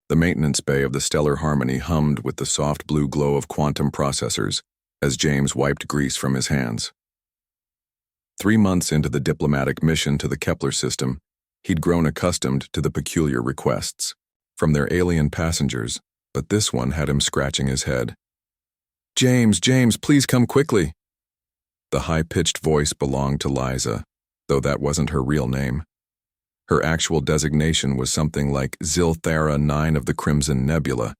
The maintenance bay of the Stellar Harmony hummed with the soft blue glow of quantum processors as James wiped grease from his hands. 3 months into the diplomatic mission to the Kepler system, he'd grown accustomed to the peculiar requests from their alien passengers, but this one had him scratching his head. "James, James, please come quickly." The high-pitched voice belonged to Liza, though that wasn't her real name. Her actual designation was something like Zilthara 9 of the Crimson Nebula,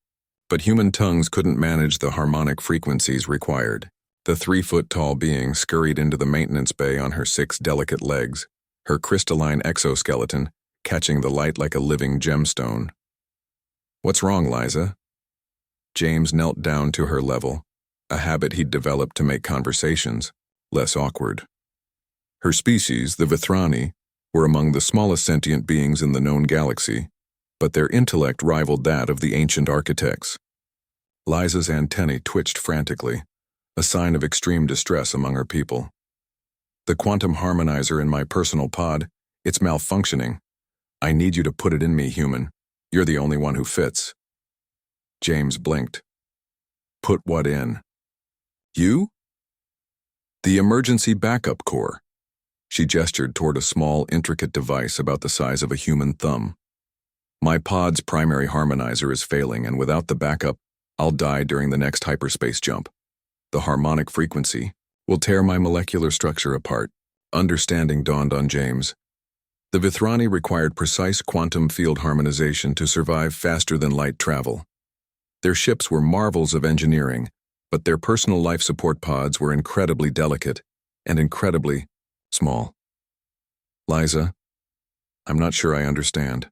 but human tongues couldn't manage the harmonic frequencies required. The 3-foot-tall being scurried into the maintenance bay on her 6 delicate legs, her crystalline exoskeleton catching the light like a living gemstone. "What's wrong, Liza?" James knelt down to her level, a habit he'd developed to make conversations less awkward. Her species, the Vithrani, were among the smallest sentient beings in the known galaxy, but their intellect rivaled that of the ancient architects. Liza's antennae twitched frantically, a sign of extreme distress among her people. "The quantum harmonizer in my personal pod, it's malfunctioning. I need you to put it in me, human. You're the only one who fits." James blinked. "Put what in?" "You?" "The emergency backup core." She gestured toward a small, intricate device about the size of a human thumb. "My pod's primary harmonizer is failing, and without the backup, I'll die during the next hyperspace jump. The harmonic frequency will tear my molecular structure apart." Understanding dawned on James. The Vithrani required precise quantum field harmonization to survive faster-than-light travel. Their ships were marvels of engineering, but their personal life support pods were incredibly delicate and incredibly small. "Liza, I'm not sure I understand.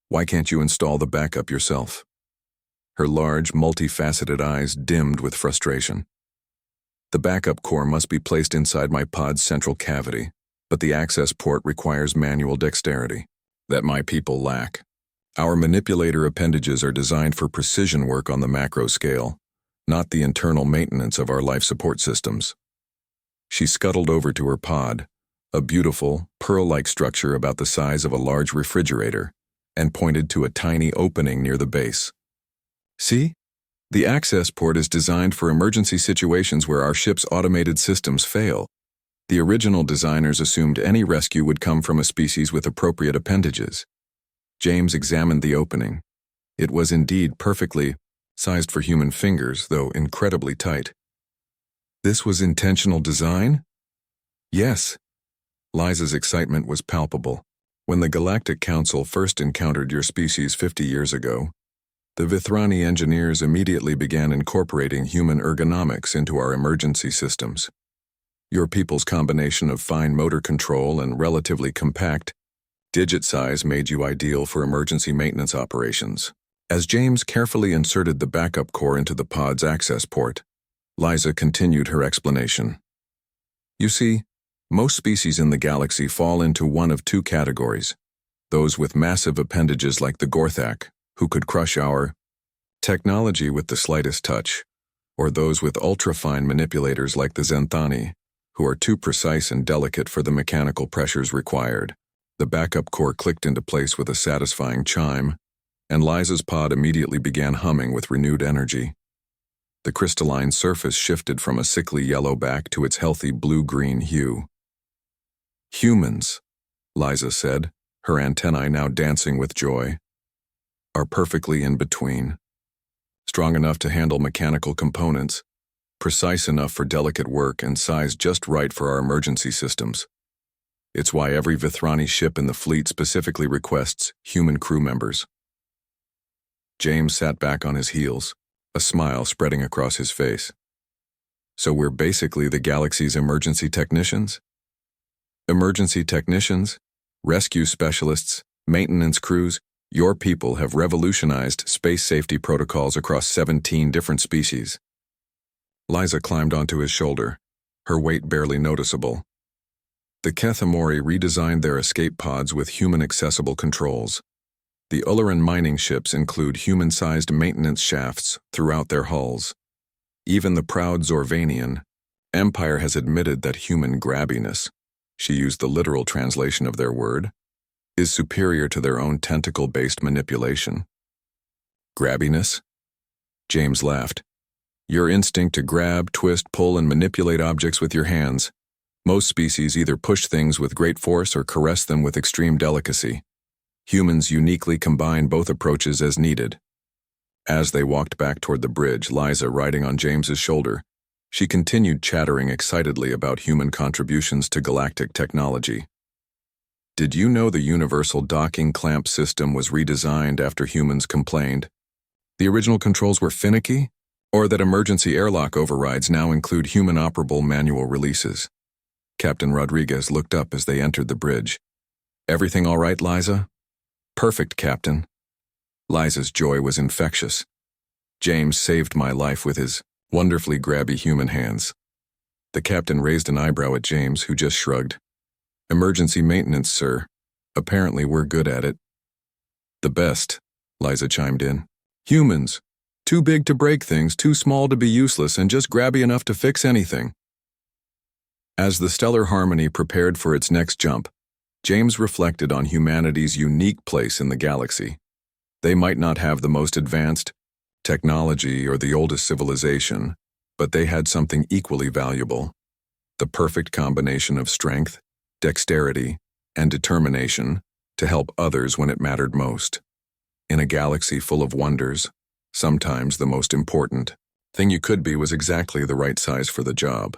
Why can't you install the backup yourself?" Her large, multifaceted eyes dimmed with frustration. "The backup core must be placed inside my pod's central cavity, but the access port requires manual dexterity that my people lack. Our manipulator appendages are designed for precision work on the macro scale, not the internal maintenance of our life support systems." She scuttled over to her pod, a beautiful, pearl-like structure about the size of a large refrigerator, and pointed to a tiny opening near the base. "See? The access port is designed for emergency situations where our ship's automated systems fail. The original designers assumed any rescue would come from a species with appropriate appendages." James examined the opening. It was indeed perfectly sized for human fingers, though incredibly tight. "This was intentional design?" "Yes." Liza's excitement was palpable. "When the Galactic Council first encountered your species 50 years ago, the Vithrani engineers immediately began incorporating human ergonomics into our emergency systems. Your people's combination of fine motor control and relatively compact digit size made you ideal for emergency maintenance operations." As James carefully inserted the backup core into the pod's access port, Liza continued her explanation. "You see, most species in the galaxy fall into one of 2 categories: those with massive appendages like the Gorthak, who could crush our technology with the slightest touch, or those with ultra-fine manipulators like the Zenthani, who are too precise and delicate for the mechanical pressures required." The backup core clicked into place with a satisfying chime, and Liza's pod immediately began humming with renewed energy. The crystalline surface shifted from a sickly yellow back to its healthy blue-green hue. "Humans," Liza said, her antennae now dancing with joy, "are perfectly in between. Strong enough to handle mechanical components, precise enough for delicate work, and sized just right for our emergency systems. It's why every Vithrani ship in the fleet specifically requests human crew members." James sat back on his heels, a smile spreading across his face. "So we're basically the galaxy's emergency technicians?" "Emergency technicians, rescue specialists, maintenance crews, your people have revolutionized space safety protocols across 17 different species." Liza climbed onto his shoulder, her weight barely noticeable. "The Kethamori redesigned their escape pods with human-accessible controls. The Ulleran mining ships include human-sized maintenance shafts throughout their hulls. Even the proud Zorvanian Empire has admitted that human grabbiness, she used the literal translation of their word, is superior to their own tentacle-based manipulation. Grabbiness? James laughed. Your instinct to grab, twist, pull, and manipulate objects with your hands. Most species either push things with great force or caress them with extreme delicacy. Humans uniquely combine both approaches as needed. As they walked back toward the bridge, Liza riding on James's shoulder, she continued chattering excitedly about human contributions to galactic technology. Did you know the universal docking clamp system was redesigned after humans complained? The original controls were finicky? Or that emergency airlock overrides now include human-operable manual releases? Captain Rodriguez looked up as they entered the bridge. Everything all right, Liza? Perfect, Captain. Liza's joy was infectious. James saved my life with his wonderfully grabby human hands. The captain raised an eyebrow at James, who just shrugged. Emergency maintenance, sir. Apparently we're good at it. The best, Liza chimed in. Humans. Too big to break things, too small to be useless, and just grabby enough to fix anything. As the Stellar Harmony prepared for its next jump, James reflected on humanity's unique place in the galaxy. They might not have the most advanced technology or the oldest civilization, but they had something equally valuable: the perfect combination of strength, dexterity, and determination to help others when it mattered most. In a galaxy full of wonders, sometimes the most important thing you could be was exactly the right size for the job.